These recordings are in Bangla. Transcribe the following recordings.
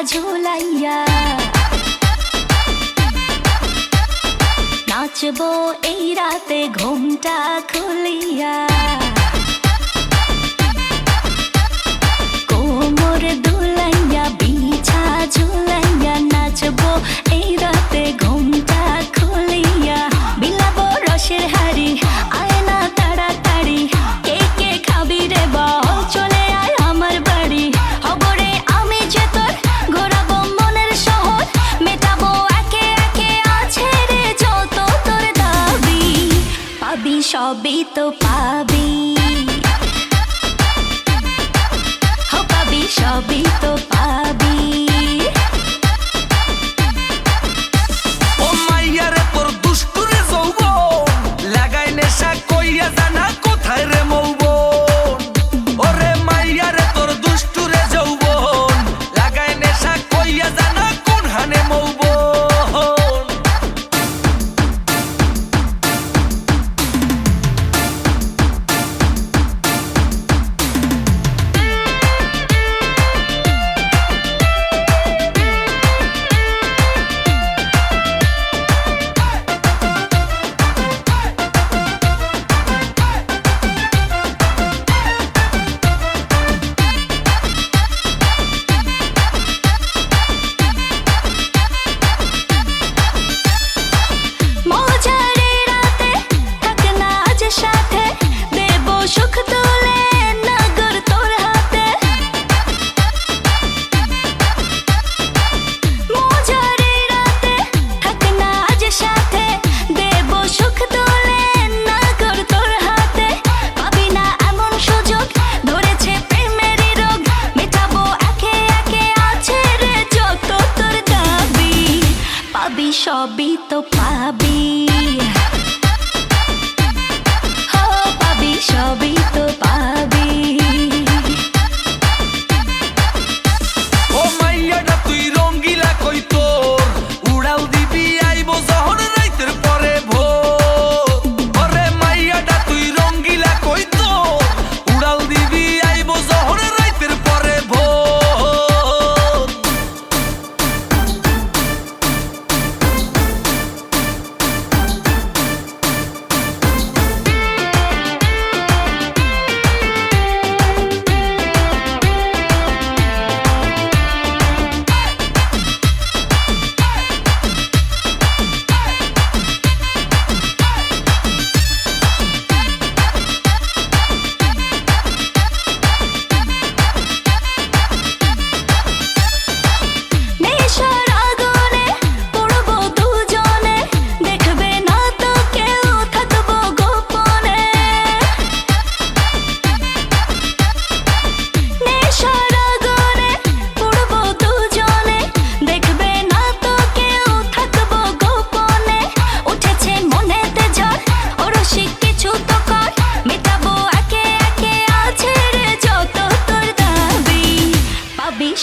ঝুলাইয়া নাচবো এই রাতে ঘুমটা খুলিয়া কোমর দুলাইয়া বিছা ঝুলাইয়া নাচবো এই রাতে ঘুমটা খুলিয়া বিলাবো রসের হাড়ি আয় না তাড়াতাড়ি কে কে খাবি রে বল চলে আয় আমার বাড়ি হবরে আমি যে তোর ঘোরাবো মনের শহর মেটাবো একে একে আছে রে যত তোর দাবি পাবি সবই তো পাবি পাবি সবই তো পাবি ও মাইয়ারে তোর দুষ্টুরে যৌবন লাগাই নেশা কইয়া জানা কোথায় রে মৌবন ওরে মাইয়ারে তোর দুষ্টুরে যৌবন লাগাই নেশা কইয়া জানা কোন হানে মৌবন সবই তো পাবি পাবি সবই তো পাবি ও মাইয়াটা তুই রঙ্গিলা কই তোর উড়াল দিবি আইবো যখন রাইতের পরে ভোর ওরে মাইয়াটা তুই রঙ্গিলা কই তোর উড়াল দিবি আইবো যখন রাইতের পরে ভোর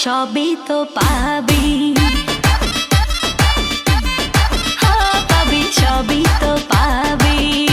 সবই তো পাবি পাবি সবই তো পাবি